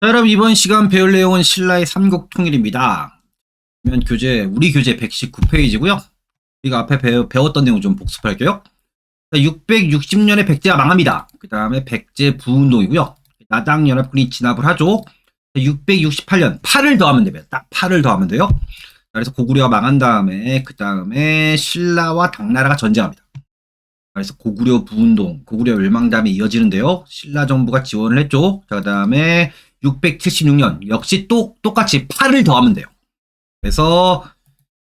자, 여러분 이번 시간 배울 내용은 신라의 삼국통일입니다. 그러면 우리 교재 119페이지고요. 우리가 앞에 배웠던 내용 좀 복습할게요. 660년에 백제가 망합니다. 그 다음에 백제 부운동이고요. 나당연합군이 진압을 하죠. 668년 8을 더하면 됩니다. 딱 8을 더하면 돼요. 그래서 고구려가 망한 다음에 그 다음에 신라와 당나라가 전쟁합니다. 그래서 고구려 부운동, 고구려 멸망 다음에 이어지는데요. 신라 정부가 지원을 했죠. 그 다음에 676년 역시 똑같이 8을 더하면 돼요. 그래서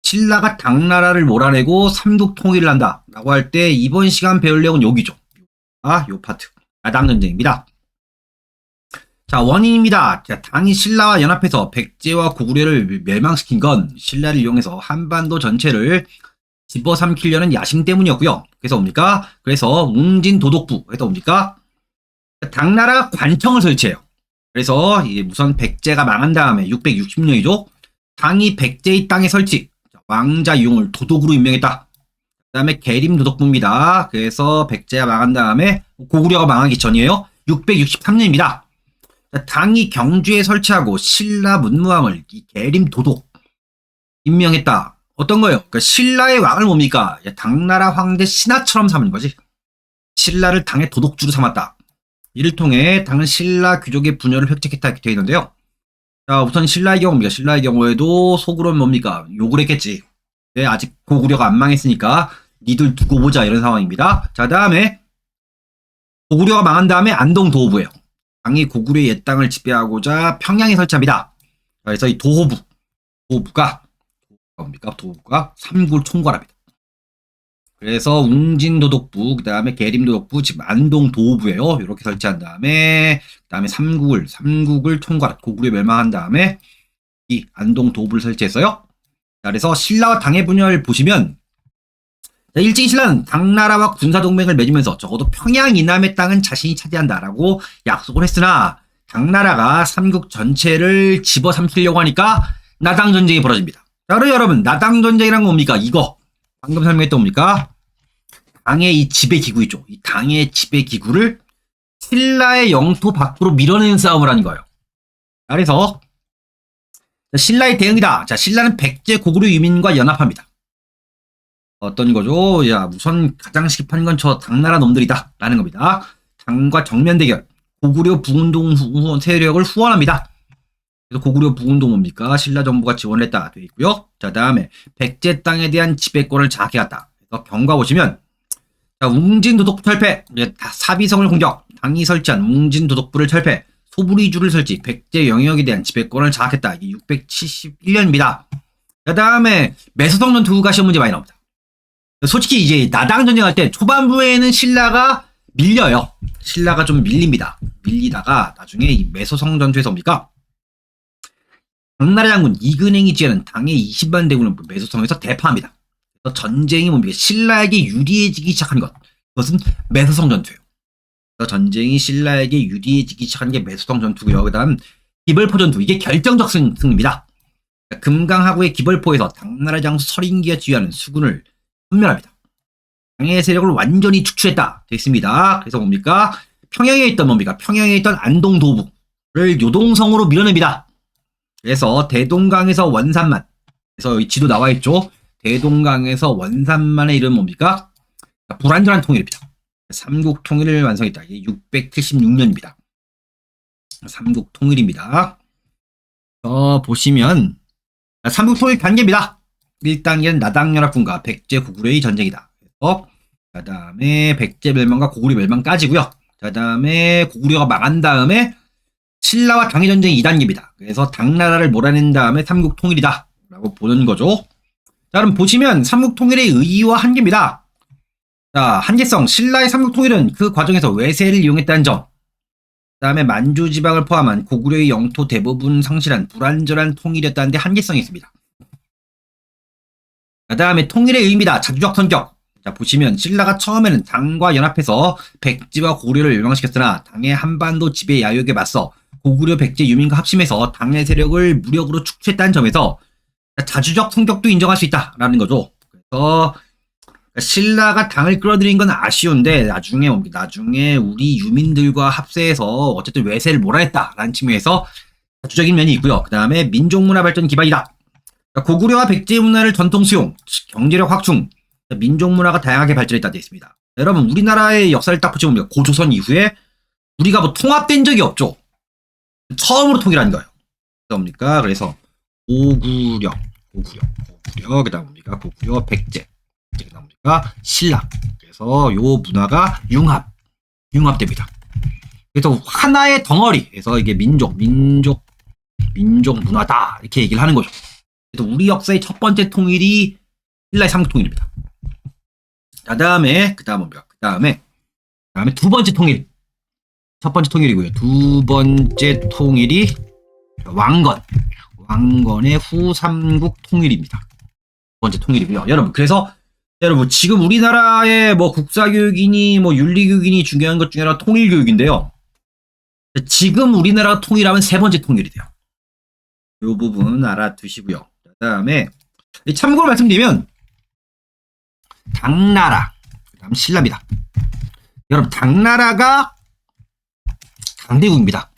신라가 당나라를 몰아내고 삼국 통일을 한다 라고 할 때 이번 시간 배울 내용은 여기죠. 요 파트 나당전쟁입니다. 자, 원인입니다. 자, 당이 신라와 연합해서 백제와 고구려를 멸망시킨 건 신라를 이용해서 한반도 전체를 집어삼키려는 야심 때문이었고요. 그래서 뭡니까? 그래서 웅진도독부, 그래서 뭡니까? 당나라가 관청을 설치해요. 그래서 이게 우선 백제가 망한 다음에 660년이죠. 당이 백제의 땅에 설치, 왕자 융을 도독으로 임명했다. 그 다음에 계림도독부입니다. 그래서 백제가 망한 다음에 고구려가 망하기 전이에요. 663년입니다. 당이 경주에 설치하고 신라 문무왕을 이 계림도독 임명했다. 어떤 거예요? 그러니까 신라의 왕을 뭡니까? 당나라 황제 신하처럼 삼은 거지. 신라를 당의 도독주로 삼았다. 이를 통해 당은 신라 귀족의 분열을 획책했다 이렇게 되어 있는데요. 자, 우선 신라의 경우입니다. 신라의 경우에도 속으로는 뭡니까? 욕을 했겠지. 네, 아직 고구려가 안 망했으니까 니들 두고 보자 이런 상황입니다. 자, 다음에 고구려가 망한 다음에 안동도호부예요. 당이 고구려의 옛 땅을 지배하고자 평양에 설치합니다. 그래서 이 도호부가 삼국을 총괄합니다. 그래서 웅진도독부, 그 다음에 계림도독부, 지금 안동도호부예요. 이렇게 설치한 다음에, 그 다음에 삼국을 총괄, 고구려 멸망한 다음에 이 안동도호부를 설치했어요. 자, 그래서 신라와 당의 분열 보시면, 일제히 신라는 당나라와 군사동맹을 맺으면서 적어도 평양 이남의 땅은 자신이 차지한다라고 약속을 했으나, 당나라가 삼국 전체를 집어삼키려고 하니까 나당전쟁이 벌어집니다. 자, 그럼 여러분, 나당전쟁이란 뭡니까? 이거. 방금 설명했던 뭡니까? 당의 이 지배기구 있죠. 이 당의 지배기구를 신라의 영토 밖으로 밀어내는 싸움을 하는 거예요. 그래서 신라의 대응이다. 자, 신라는 백제 고구려 유민과 연합합니다. 어떤 거죠? 야, 우선 가장 시급한 건 저 당나라 놈들이다 라는 겁니다. 당과 정면 대결, 고구려 부운동 세력을 후원합니다. 그래서 고구려 부운동 뭡니까? 신라 정부가 지원을 했다 되어 있고요. 자, 다음에 백제 땅에 대한 지배권을 장악해갔다. 그래서 경과 보시면, 자, 웅진도독부 철폐, 사비성을 공격, 당이 설치한 웅진도독부를 철폐, 소부리주를 설치, 백제 영역에 대한 지배권을 장악했다. 이게 671년입니다. 자, 다음에 매소성 전투가 시험 문제 많이 나옵니다. 솔직히 이제 나당 전쟁할 때 초반부에는 신라가 밀려요. 신라가 좀 밀립니다. 밀리다가 나중에 이 매소성 전투에서 뭡니까? 당나라 장군 이근행이 지휘하는 당의 20만 대군을 매소성에서 대파합니다. 그래서 전쟁이 뭡니까? 신라에게 유리해지기 시작한 것. 그것은 매소성 전투예요. 그래서 전쟁이 신라에게 유리해지기 시작한 게 매소성 전투고요. 그 다음 기벌포 전투. 이게 결정적 승리입니다. 금강하구의 기벌포에서 당나라 장수 설인기가 지휘하는 수군을 섬멸합니다. 당의 세력을 완전히 축출했다. 되어 있습니다. 그래서 뭡니까? 평양에 있던 안동도부를 요동성으로 밀어냅니다. 그래서 대동강에서 원산만, 그래서 여기 지도 나와 있죠. 대동강에서 원산만의 이름은 뭡니까? 불완전한 통일입니다. 삼국 통일을 완성했다. 이게 676년입니다. 삼국 통일입니다. 보시면 삼국 통일 단계입니다. 1단계는 나당연합군과 백제 고구려의 전쟁이다. 그래서 그 다음에 백제 멸망과 고구려 멸망까지고요. 그 다음에 고구려가 망한 다음에 신라와 당의 전쟁이 2단계입니다. 그래서 당나라를 몰아낸 다음에 삼국 통일이다 라고 보는 거죠. 자, 그럼 보시면 삼국 통일의 의의와 한계입니다. 자, 한계성. 신라의 삼국 통일은 그 과정에서 외세를 이용했다는 점. 그 다음에 만주 지방을 포함한 고구려의 영토 대부분 상실한 불완전한 통일이었다는 데 한계성이 있습니다. 그 다음에 통일의 의미다. 자주적 성격. 자, 보시면 신라가 처음에는 당과 연합해서 백제와 고구려를 멸망시켰으나 당의 한반도 지배 야욕에 맞서 고구려 백제 유민과 합심해서 당의 세력을 무력으로 축소했다는 점에서 자주적 성격도 인정할 수 있다라는 거죠. 그래서 신라가 당을 끌어들인 건 아쉬운데 나중에 우리 유민들과 합세해서 어쨌든 외세를 몰아냈다라는 측면에서 자주적인 면이 있고요. 그 다음에 민족문화 발전 기반이다. 고구려와 백제 문화를 전통 수용, 경제력 확충, 민족문화가 다양하게 발전했다 되어 있습니다. 여러분 우리나라의 역사를 딱 보시면 고조선 이후에 우리가 뭐 통합된 적이 없죠. 처음으로 통일한 거예요. 뭡니까? 그래서 고구려, 그다음 뭡니까? 고구려, 백제, 그다음 뭡니까? 신라. 그래서 요 문화가 융합됩니다. 그래서 하나의 덩어리에서 이게 민족 문화다 이렇게 얘기를 하는 거죠. 그래서 우리 역사의 첫 번째 통일이 신라의 삼국통일입니다. 그다음에 두 번째 통일. 첫 번째 통일이고요. 두 번째 통일이 왕건의 후삼국 통일입니다. 두 번째 통일이고요. 여러분 지금 우리나라의 뭐 국사교육이니 뭐 윤리교육이니 중요한 것 중에 하나 통일교육인데요. 지금 우리나라가 통일하면 세 번째 통일이 돼요. 이 부분 알아두시고요. 그다음에 참고로 말씀드리면 당나라, 그다음 신라입니다. 여러분 당나라가 강대국입니다.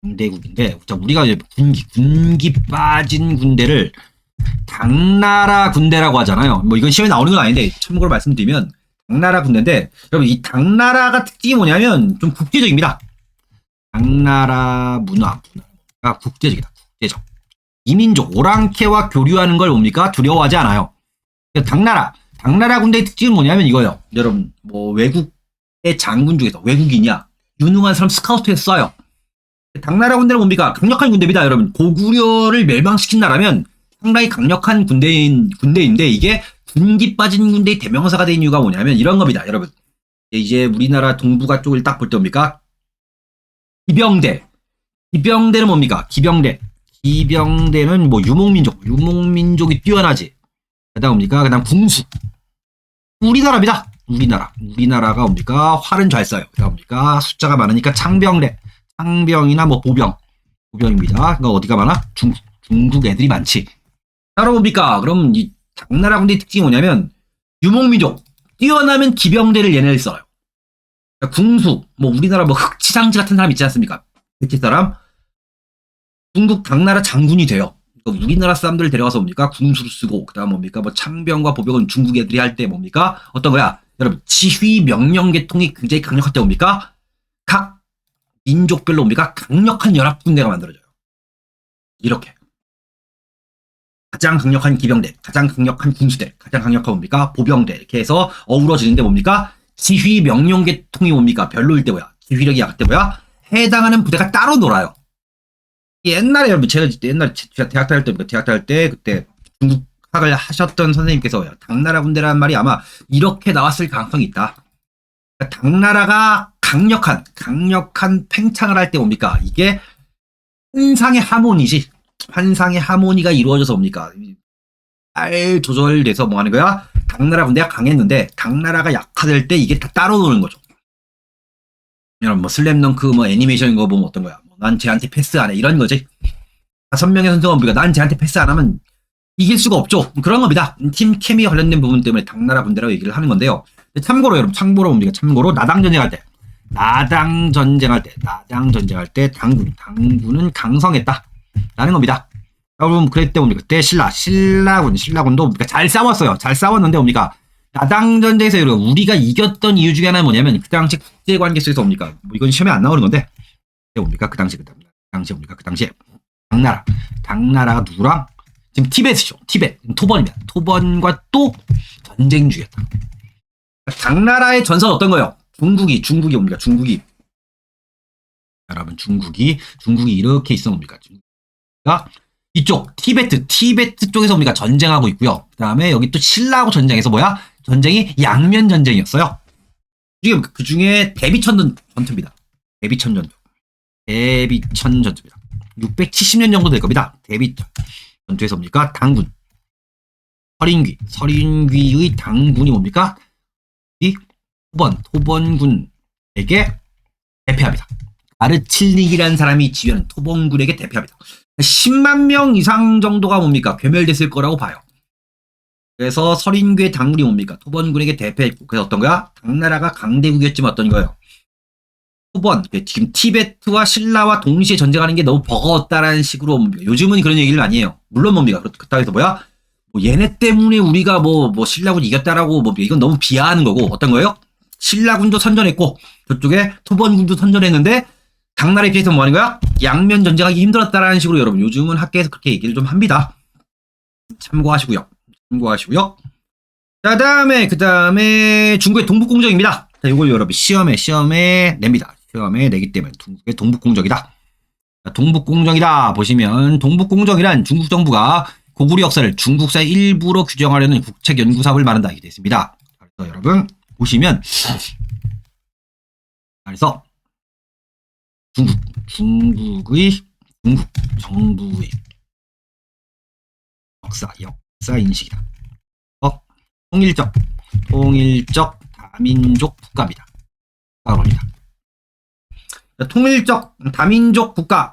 강대국인데 우리가 군기 빠진 군대를 당나라 군대라고 하잖아요. 뭐 이건 시험에 나오는 건 아닌데 참고로 말씀드리면 당나라 군대인데 여러분 이 당나라가 특징이 뭐냐면 좀 국제적입니다. 당나라 문화가 국제적. 이민족 오랑캐와 교류하는 걸 뭡니까? 두려워하지 않아요. 당나라 군대의 특징은 뭐냐면 이거예요. 여러분 뭐 외국의 장군 중에서 외국인이야 유능한 사람 스카우트에서 쏴요. 당나라 군대는 뭡니까? 강력한 군대입니다. 여러분 고구려를 멸망시킨 나라면 상당히 강력한 군대인데 이게 군기 빠진 군대의 대명사가 된 이유가 뭐냐면 이런 겁니다. 여러분 이제 우리나라 동북아 쪽을 딱 볼 때 뭡니까? 기병대는 뭡니까? 기병대는 뭐 유목민족이 뛰어나지. 그다음 뭡니까? 그다음 궁수. 우리나라입니다. 우리나라가 뭡니까? 활은 잘 쏴요. 그다음 뭡니까? 숫자가 많으니까 창병이나 뭐 보병입니다. 그러니까 어디가 많아? 중국 애들이 많지. 따로 뭡니까? 그럼 이 당나라 군대의 특징이 뭐냐면 유목민족 뛰어나면 기병대를 얘네를 써요. 그러니까 궁수 뭐 우리나라 뭐 흑치장지 같은 사람 있지 않습니까? 백제 사람 중국 당나라 장군이 돼요. 그러니까 우리나라 사람들을 데려가서 뭡니까? 궁수를 쓰고 그다음 뭡니까? 뭐 창병과 보병은 중국 애들이 할 때 뭡니까? 어떤 거야? 여러분 지휘 명령 계통이 굉장히 강력할 때 뭡니까? 각 민족별로 뭡니까? 강력한 연합군대가 만들어져요. 이렇게 가장 강력한 기병대, 가장 강력한 군수대, 가장 강력한 뭡니까? 보병대 이렇게 해서 어우러지는데 뭡니까? 지휘 명령 계통이 뭡니까? 별로일 때 뭐야? 지휘력이 약할 때 뭐야? 해당하는 부대가 따로 놀아요. 옛날에 여러분 제가 대학 다닐 때 그때 중국학을 하셨던 선생님께서 당나라 군대라는 말이 아마 이렇게 나왔을 가능성이 있다. 그러니까 당나라가 강력한 팽창을 할 때 뭡니까? 이게 환상의 하모니지. 환상의 하모니가 이루어져서 뭡니까? 잘 조절돼서 뭐 하는 거야? 당나라 군대가 강했는데 당나라가 약화될 때 이게 다 따로 노는 거죠. 여러분 뭐 슬램덩크 뭐 애니메이션 이거 보면 어떤 거야? 난 쟤한테 패스 안 해. 이런 거지. 5명의 선수가 뭡니까? 난 쟤한테 패스 안 하면 이길 수가 없죠. 그런 겁니다. 팀 케미 관련된 부분 때문에 당나라 군대라고 얘기를 하는 건데요. 참고로 뭡니까? 참고로 나당 전쟁할 때 당군은 강성했다. 라는 겁니다. 여러분 그때 뭡니까? 그때 신라군도 뭡니까? 잘 싸웠어요. 잘 싸웠는데 뭡니까? 나당 전쟁에서 우리가 이겼던 이유 중에 하나는 뭐냐면 그 당시 국제 관계 속에서 뭡니까? 뭐 이건 시험에 안 나오는 건데 뭡니까? 그 당시에 당나라가 누구랑 지금 티벳이죠. 토번입니다. 토번과 또 전쟁 중이었다. 당나라의 전선 어떤 거예요? 중국이 뭡니까? 여러분 중국이 이렇게 있어 뭡니까? 이쪽 티베트 쪽에서 뭡니까? 전쟁하고 있고요. 그다음에 여기 또 신라하고 전쟁해서 뭐야? 전쟁이 양면 전쟁이었어요. 그 중에 대비천 전투입니다. 대비천 전투입니다. 670년 정도 될 겁니다. 대비천 전투에서 뭡니까? 당군 서린귀의 당군이 뭡니까? 이 토번군에게 대패합니다. 아르칠닉이라는 사람이 지휘하는 토번군에게 대패합니다. 10만 명 이상 정도가 뭡니까? 괴멸됐을 거라고 봐요. 그래서 서린괴 당군이 뭡니까? 토번군에게 대패했고, 그래서 어떤 거야? 당나라가 강대국이었지만 어떤 거예요? 토번, 지금 티베트와 신라와 동시에 전쟁하는 게 너무 버거웠다라는 식으로 뭡니까? 요즘은 그런 얘기를 많이 해요. 물론 뭡니까? 그렇다고 해서 뭐야? 뭐 얘네 때문에 우리가 뭐 신라군 이겼다라고 뭐 이건 너무 비하하는 거고, 어떤 거예요? 신라군도 선전했고 저쪽에 토번군도 선전했는데 당나라 입장에서 뭐 하는 거야? 양면 전쟁하기 힘들었다라는 식으로 여러분 요즘은 학계에서 그렇게 얘기를 좀 합니다. 참고하시고요. 참고하시고요. 자, 그 다음에 중국의 동북공정입니다. 자, 이걸 여러분 시험에 냅니다. 시험에 내기 때문에 중국의 동북공정이다. 동북공정이다 보시면 동북공정이란 중국 정부가 고구려 역사를 중국사의 일부로 규정하려는 국책연구 사업을 말한다 이렇게 되어 있습니다. 그래서 여러분 보시면 그래서 중국 정부의 역사 인식이다. 통일적 다민족 국가입니다. 통일적 다민족 국가,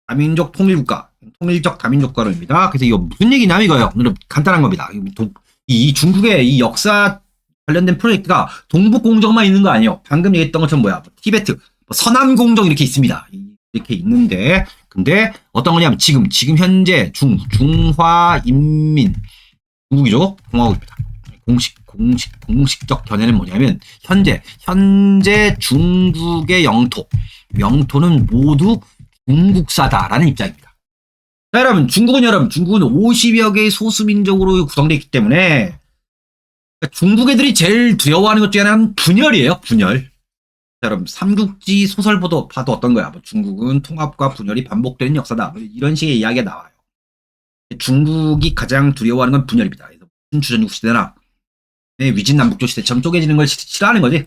다민족 통일국가, 통일적 다민족 국가론입니다. 그래서 이거 무슨 얘기냐면 이거예요. 오늘 간단한 겁니다. 이 중국의 이 역사 관련된 프로젝트가 동북공정만 있는 거 아니에요. 방금 얘기했던 것처럼 뭐야? 티베트, 서남공정 이렇게 있습니다. 이렇게 있는데, 근데 어떤 거냐면 지금 현재 중화인민 중국이죠. 공화국입니다. 공식적 견해는 뭐냐면 현재 중국의 영토는 모두 중국사다라는 입장입니다. 자, 여러분 중국은 50여 개의 소수민족으로 구성되어 있기 때문에 중국 애들이 제일 두려워하는 것 중에 하나는 분열이에요. 분열. 자, 여러분 삼국지 소설 봐도 어떤 거야? 중국은 통합과 분열이 반복되는 역사다. 이런 식의 이야기가 나와요. 중국이 가장 두려워하는 건 분열입니다. 그래서 무슨 주전국 시대나 위진남북조 시대처럼 쪼개지는 걸 싫어하는 거지.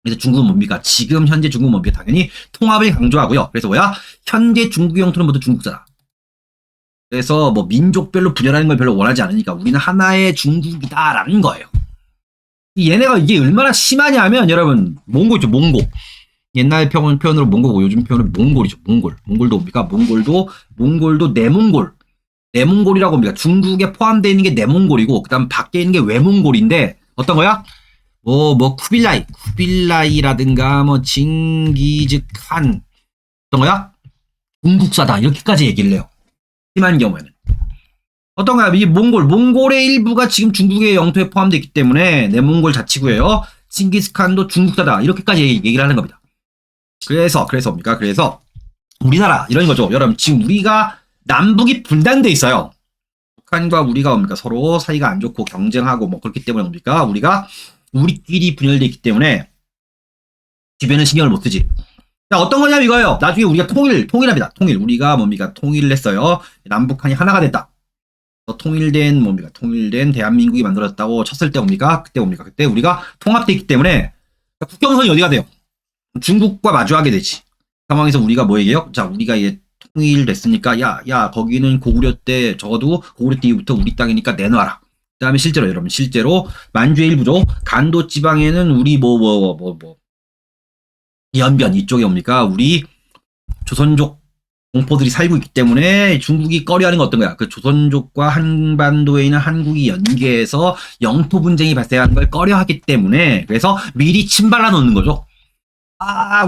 그래서 중국은 뭡니까? 지금 현재 중국은 뭡니까? 당연히 통합을 강조하고요. 그래서 뭐야? 현재 중국의 영토는 모두 중국사다. 그래서 뭐 민족별로 분열하는 걸 별로 원하지 않으니까 우리는 하나의 중국이다라는 거예요. 얘네가 이게 얼마나 심하냐면 여러분 몽고 있죠. 몽고. 옛날 표현으로 몽고고 요즘 표현은 몽골이죠. 몽골도 뭡니까? 몽골도 내몽골이라고 합니다. 중국에 포함되어 있는 게 내몽골이고 그다음 밖에 있는 게 외몽골인데 어떤 거야? 쿠빌라이라든가 징기즈칸 어떤 거야? 중국사다 이렇게까지 얘기를 해요. 심한 경우에는 어떤 거야? 이 몽골의 일부가 지금 중국의 영토에 포함되어 있기 때문에 내몽골 자치구예요. 징기스칸도 중국사다 이렇게까지 얘기를 하는 겁니다. 그래서 뭡니까? 그래서 우리나라 이런 거죠. 여러분 지금 우리가 남북이 분단돼 있어요. 북한과 우리가 뭡니까? 서로 사이가 안 좋고 경쟁하고 그렇기 때문에 뭡니까? 우리끼리 분열돼 있기 때문에 주변은 신경을 못 쓰지. 자, 어떤 거냐면 이거예요. 나중에 우리가 통일합니다. 우리가 뭡니까? 통일을 했어요. 남북한이 하나가 됐다. 통일된 대한민국이 만들어졌다고 쳤을 때 그때 우리가 통합돼 있기 때문에 국경선이 어디가 돼요? 중국과 마주하게 되지. 상황에서 우리가 뭐 얘기해요? 자, 우리가 이제 통일됐으니까 야 거기는 고구려 때 적어도 고구려 때 이후부터 우리 땅이니까 내놔라. 그다음에 실제로 만주의 일부죠. 간도 지방에는 우리 연변 이쪽에 뭡니까? 우리 조선족 공포들이 살고 있기 때문에 중국이 꺼려하는 건 어떤 거야? 그 조선족과 한반도에 있는 한국이 연계해서 영토 분쟁이 발생하는 걸 꺼려하기 때문에 그래서 미리 침발라 놓는 거죠.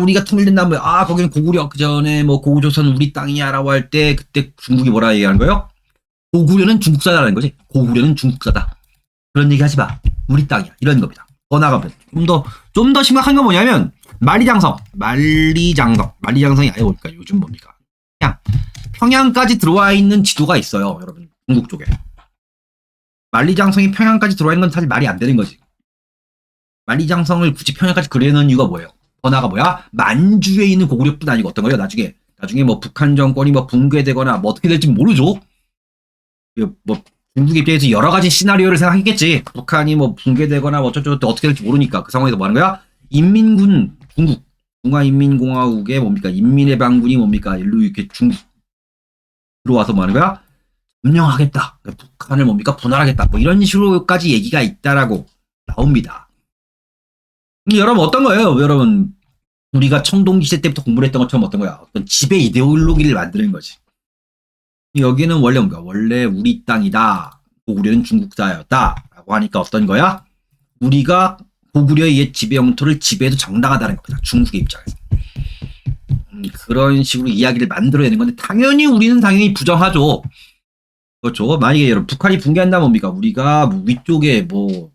우리가 통일된다면 거기는 고구려 그 전에 고구조선 우리 땅이야라고 할 때 그때 중국이 뭐라 얘기하는 거예요? 고구려는 중국사다라는 거지. 고구려는 중국사다. 그런 얘기 하지 마. 우리 땅이야. 이런 겁니다. 더 나가면 좀 더 심각한 건 뭐냐면 만리장성이 아예 뭡니까? 요즘 뭡니까? 평양까지 들어와 있는 지도가 있어요, 여러분. 중국 쪽에. 만리장성이 평양까지 들어와 있는 건 사실 말이 안 되는 거지. 만리장성을 굳이 평양까지 그려놓은 이유가 뭐예요? 더 나가 뭐야? 만주에 있는 고구려뿐 아니고 어떤 거예요? 나중에 북한 정권이 붕괴되거나 어떻게 될지 모르죠. 중국 입장에서 여러 가지 시나리오를 생각했겠지. 북한이 붕괴되거나 어쩌고 어떻게 될지 모르니까 그 상황에서 뭐 하는 거야? 인민군 중국 중화인민공화국의 인민해방군이 일로 이렇게 중국 들어와서 뭐 하는 거야? 점령하겠다. 북한을 분할하겠다. 이런 식으로까지 얘기가 있다라고 나옵니다. 여러분 어떤 거예요? 여러분 우리가 청동기시대 때부터 공부를 했던 것처럼 어떤 거야? 어떤 지배 이데올로기를 만드는 거지. 여기는 원래 우리 땅이다. 고구려는 중국사였다라고 하니까 어떤 거야? 우리가 고구려의 옛 지배 영토를 지배해도 정당하다는 겁니다. 중국의 입장에서. 그런 식으로 이야기를 만들어내는 건데 당연히 우리는 당연히 부정하죠. 그렇죠. 만약에 여러분 북한이 붕괴한다면 뭡니까? 우리가 뭐 위쪽에 뭐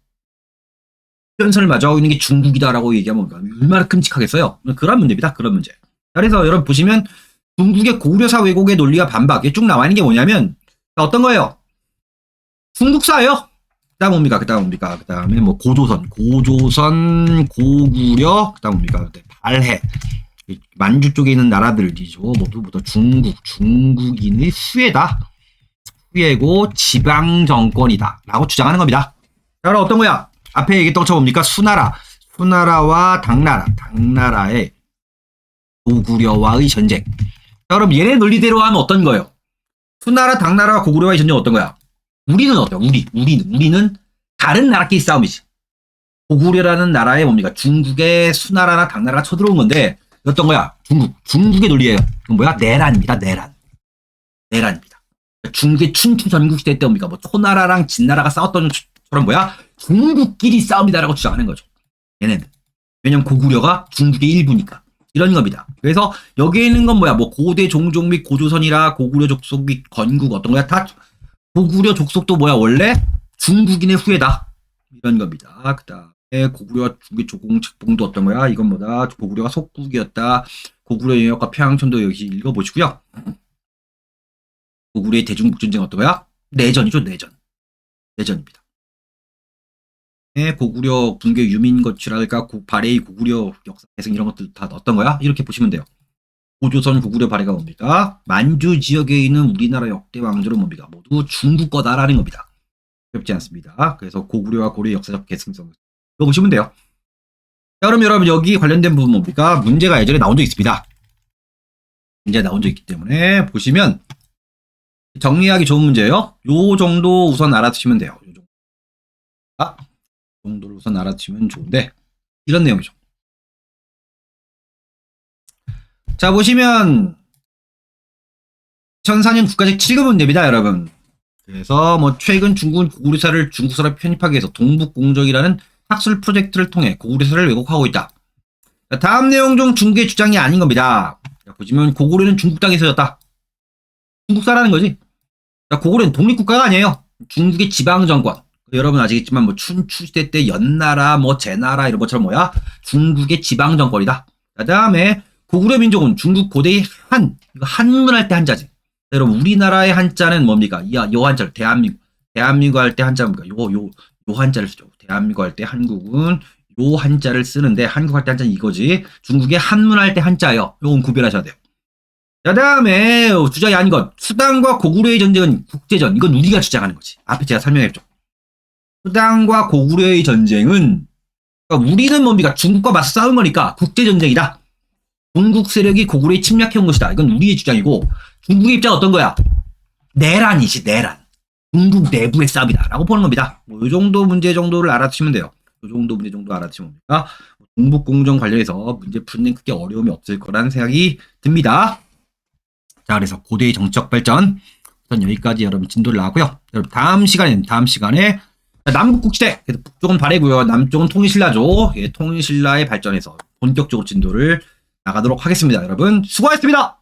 편선을 마주하고 있는 게 중국이다라고 얘기하면 얼마나 끔찍하겠어요. 그런 문제입니다. 그런 문제. 그래서 여러분 보시면 중국의 고구려사 왜곡의 논리와 반박, 이게 쭉 나와 있는 게 뭐냐면 어떤 거예요? 중국사예요. 그다음 뭡니까? 그다음에 뭐 고조선, 고구려, 그다음 뭡니까? 발해, 만주 쪽에 있는 나라들이죠. 모두 중국인의 후예다. 후예고 지방 정권이다라고 주장하는 겁니다. 자, 그럼 어떤 거야? 앞에 얘기했던 것처럼 뭡니까? 수나라와 당나라의 고구려와의 전쟁. 자, 그럼 얘네 논리대로 하면 어떤 거예요? 수나라, 당나라와 고구려와의 전쟁은 어떤 거야? 우리는 어때요? 우리는 다른 나라끼리 싸움이지. 고구려라는 나라에 뭡니까? 중국의 수나라나 당나라가 쳐들어온 건데 어떤 거야? 중국의 논리예요. 그건 뭐야? 내란입니다. 내란입니다. 중국의 춘추 전국시대 때 뭡니까? 뭐 초나라랑 진나라가 싸웠던 것처럼 뭐야? 중국끼리 싸움이다라고 주장하는 거죠. 얘네는. 왜냐면 고구려가 중국의 일부니까. 이런 겁니다. 그래서 여기에 있는 건 뭐야? 뭐 고대 종족 및 고조선이라 고구려 족속 및 건국 어떤 거야? 다 고구려 족속도 뭐야? 원래 중국인의 후예다. 이런 겁니다. 그 다음에 고구려와 중국의 조공책봉도 어떤 거야? 이건 뭐다? 고구려가 속국이었다. 고구려 영역과 평양천도 여기 읽어보시고요. 고구려의 대중국전쟁 어떤 거야? 내전이죠. 내전입니다. 고구려 붕괴 유민거취랄까 발해의 고구려 역사 계승 이런 것들 다 어떤 거야? 이렇게 보시면 돼요. 고조선 고구려 발해가 뭡니까? 만주 지역에 있는 우리나라 역대 왕조는 뭡니까? 모두 중국 거다라는 겁니다. 어렵지 않습니다. 그래서 고구려와 고려의 역사적 계승성 이거 보시면 돼요. 자, 그럼 여러분 여기 관련된 부분 뭡니까? 문제가 예전에 나온 적 있습니다. 문제가 나온 적 있기 때문에 보시면 정리하기 좋은 문제예요. 요 정도 우선 알아두시면 돼요. 요 정도. 정도를 우선 알아두시면 좋은데 이런 내용이죠. 자, 보시면 2004년 국가적 7급 문제입니다, 여러분. 그래서 뭐 최근 중국은 고구려사를 중국사로 편입하기 위해서 동북공정이라는 학술 프로젝트를 통해 고구려사를 왜곡하고 있다. 자, 다음 내용 중 중국의 주장이 아닌 겁니다. 자, 보시면 고구려는 중국 땅에 세졌다. 중국사라는 거지. 자, 고구려는 독립국가가 아니에요. 중국의 지방정권. 여러분 아시겠지만 뭐 춘추시대 때 연나라, 뭐 제나라 이런 것처럼 뭐야? 중국의 지방정권이다. 그 다음에 고구려 민족은 중국 고대의 이거 한문할 때 한자지. 여러분 우리나라의 한자는 뭡니까? 요 한자를 대한민국 할 때 한자 뭡니까? 요 한자를 쓰죠. 대한민국 할 때 한국은 요 한자를 쓰는데 한국 할 때 한자는 이거지. 중국의 한문할 때 한자예요. 요건 구별하셔야 돼요. 그 다음에 주장이 아닌 것. 수단과 고구려의 전쟁은 국제전. 이건 우리가 주장하는 거지. 앞에 제가 설명했죠. 수단과 고구려의 전쟁은 그러니까 우리는 뭡니까? 중국과 맞서 싸운 거니까 국제전쟁이다. 중국 세력이 고구려에 침략해온 것이다. 이건 우리의 주장이고 중국의 입장은 어떤 거야? 내란이지, 내란. 중국 내부의 싸움이다. 라고 보는 겁니다. 뭐, 이 정도 문제 정도를 알아두시면 돼요. 이 정도 문제 정도 알아두시면 됩니다. 동북공정 관련해서 문제 푸는 크게 어려움이 없을 거라는 생각이 듭니다. 자, 그래서 고대의 정치적 발전. 우선 여기까지 여러분 진도를 나왔고요. 여러분 다음 시간에 남북국시대. 그래서 북쪽은 발해고요. 남쪽은 통일신라죠. 예, 통일신라의 발전에서 본격적으로 진도를 나가도록 하겠습니다. 여러분 수고하셨습니다.